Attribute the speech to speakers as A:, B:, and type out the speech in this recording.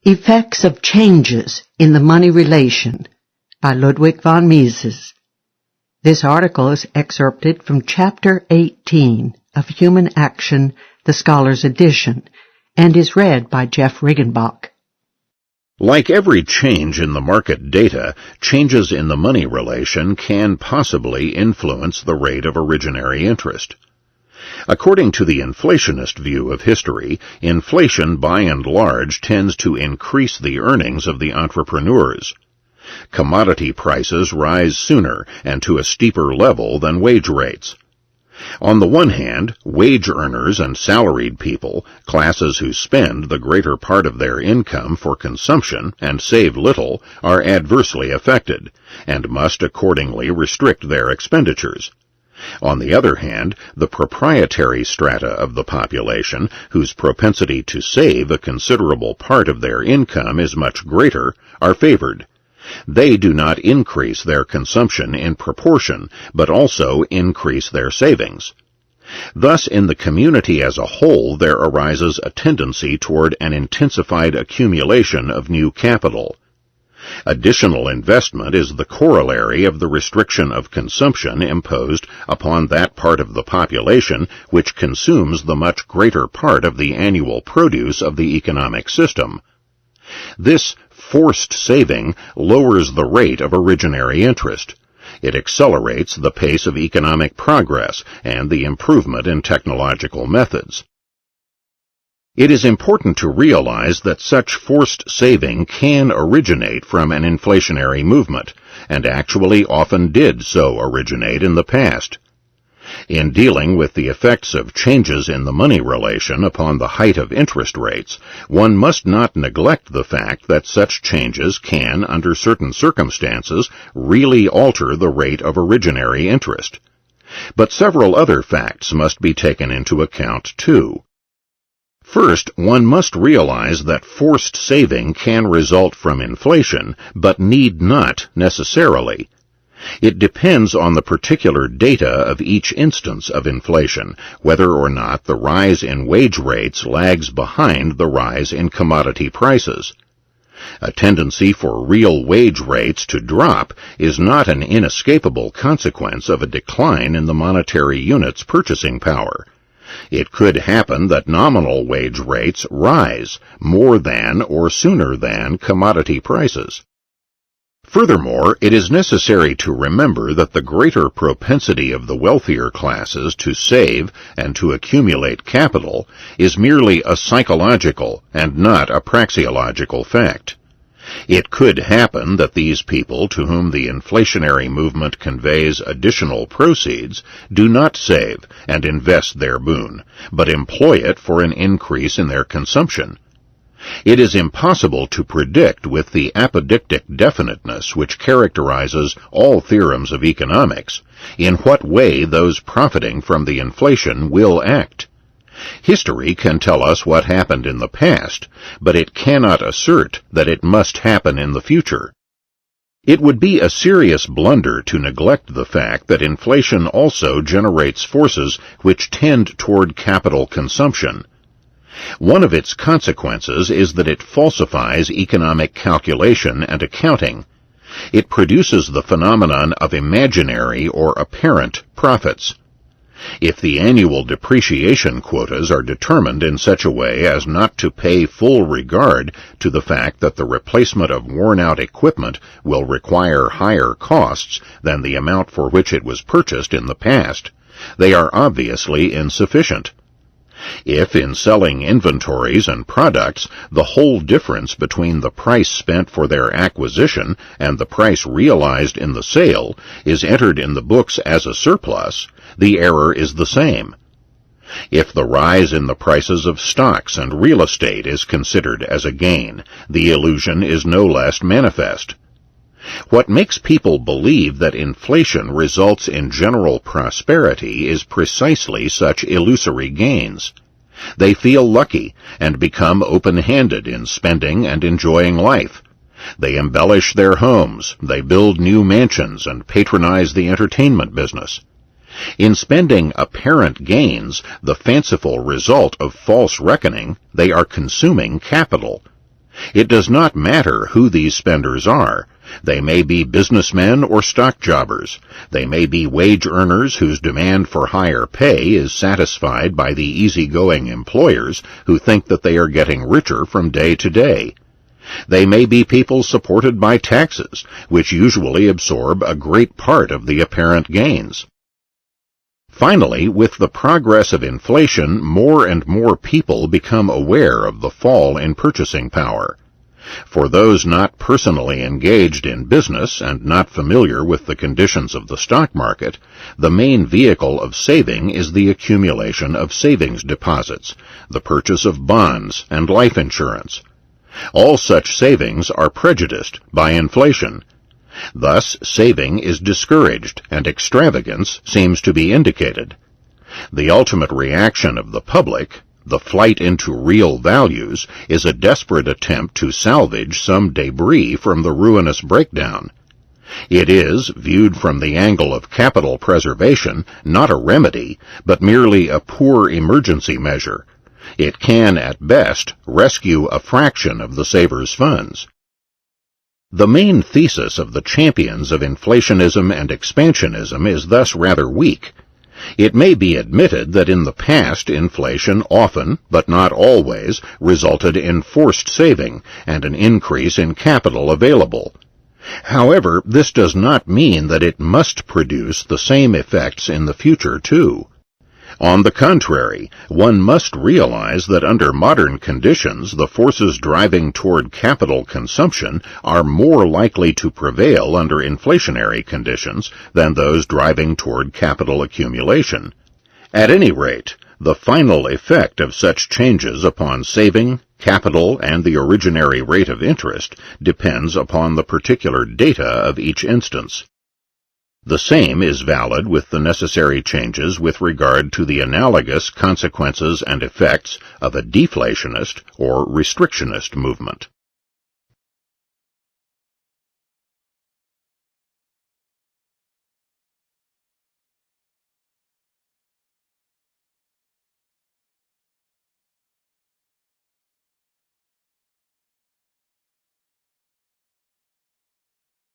A: Effects of Changes in the Money Relation by Ludwig von Mises. This article is excerpted from Chapter 18 of Human Action, the Scholar's Edition, and is read by Jeff Riggenbach.
B: Like every change in the market data, changes in the money relation can possibly influence the rate of originary interest. According to the inflationist view of history, inflation by and large tends to increase the earnings of the entrepreneurs. Commodity prices rise sooner and to a steeper level than wage rates. On the one hand, wage earners and salaried people, classes who spend the greater part of their income for consumption and save little, are adversely affected, and must accordingly restrict their expenditures. On the other hand, the proprietary strata of the population, whose propensity to save a considerable part of their income is much greater, are favored. They do not increase their consumption in proportion, but also increase their savings. Thus, in the community as a whole, there arises a tendency toward an intensified accumulation of new capital. Additional investment is the corollary of the restriction of consumption imposed upon that part of the population which consumes the much greater part of the annual produce of the economic system. This forced saving lowers the rate of originary interest. It accelerates the pace of economic progress and the improvement in technological methods. It is important to realize that such forced saving can originate from an inflationary movement, and actually often did so originate in the past. In dealing with the effects of changes in the money relation upon the height of interest rates, one must not neglect the fact that such changes can, under certain circumstances, really alter the rate of originary interest. But several other facts must be taken into account, too. First, one must realize that forced saving can result from inflation, but need not necessarily. It depends on the particular data of each instance of inflation, whether or not the rise in wage rates lags behind the rise in commodity prices. A tendency for real wage rates to drop is not an inescapable consequence of a decline in the monetary unit's purchasing power. It could happen that nominal wage rates rise more than or sooner than commodity prices. Furthermore, it is necessary to remember that the greater propensity of the wealthier classes to save and to accumulate capital is merely a psychological and not a praxeological fact. It could happen that these people to whom the inflationary movement conveys additional proceeds do not save and invest their boon, but employ it for an increase in their consumption. It is impossible to predict with the apodictic definiteness which characterizes all theorems of economics in what way those profiting from the inflation will act. History can tell us what happened in the past, but it cannot assert that it must happen in the future. It would be a serious blunder to neglect the fact that inflation also generates forces which tend toward capital consumption. One of its consequences is that it falsifies economic calculation and accounting. It produces the phenomenon of imaginary or apparent profits. If the annual depreciation quotas are determined in such a way as not to pay full regard to the fact that the replacement of worn-out equipment will require higher costs than the amount for which it was purchased in the past, they are obviously insufficient. If, in selling inventories and products, the whole difference between the price spent for their acquisition and the price realized in the sale is entered in the books as a surplus, the error is the same. If the rise in the prices of stocks and real estate is considered as a gain, the illusion is no less manifest. What makes people believe that inflation results in general prosperity is precisely such illusory gains. They feel lucky and become open-handed in spending and enjoying life. They embellish their homes, they build new mansions and patronize the entertainment business. In spending apparent gains, the fanciful result of false reckoning, they are consuming capital. It does not matter who these spenders are. They may be businessmen or stock jobbers. They may be wage earners whose demand for higher pay is satisfied by the easygoing employers who think that they are getting richer from day to day. They may be people supported by taxes, which usually absorb a great part of the apparent gains. Finally, with the progress of inflation, more and more people become aware of the fall in purchasing power. For those not personally engaged in business and not familiar with the conditions of the stock market, the main vehicle of saving is the accumulation of savings deposits, the purchase of bonds and life insurance. All such savings are prejudiced by inflation. Thus, saving is discouraged and extravagance seems to be indicated. The ultimate reaction of the public, the flight into real values, is a desperate attempt to salvage some debris from the ruinous breakdown. It is, viewed from the angle of capital preservation, not a remedy, but merely a poor emergency measure. It can, at best, rescue a fraction of the saver's funds. The main thesis of the champions of inflationism and expansionism is thus rather weak. It may be admitted that in the past inflation often, but not always, resulted in forced saving and an increase in capital available. However, this does not mean that it must produce the same effects in the future too. On the contrary, one must realize that under modern conditions the forces driving toward capital consumption are more likely to prevail under inflationary conditions than those driving toward capital accumulation. At any rate, the final effect of such changes upon saving, capital, and the originary rate of interest depends upon the particular data of each instance. The same is valid with the necessary changes with regard to the analogous consequences and effects of a deflationist or restrictionist movement.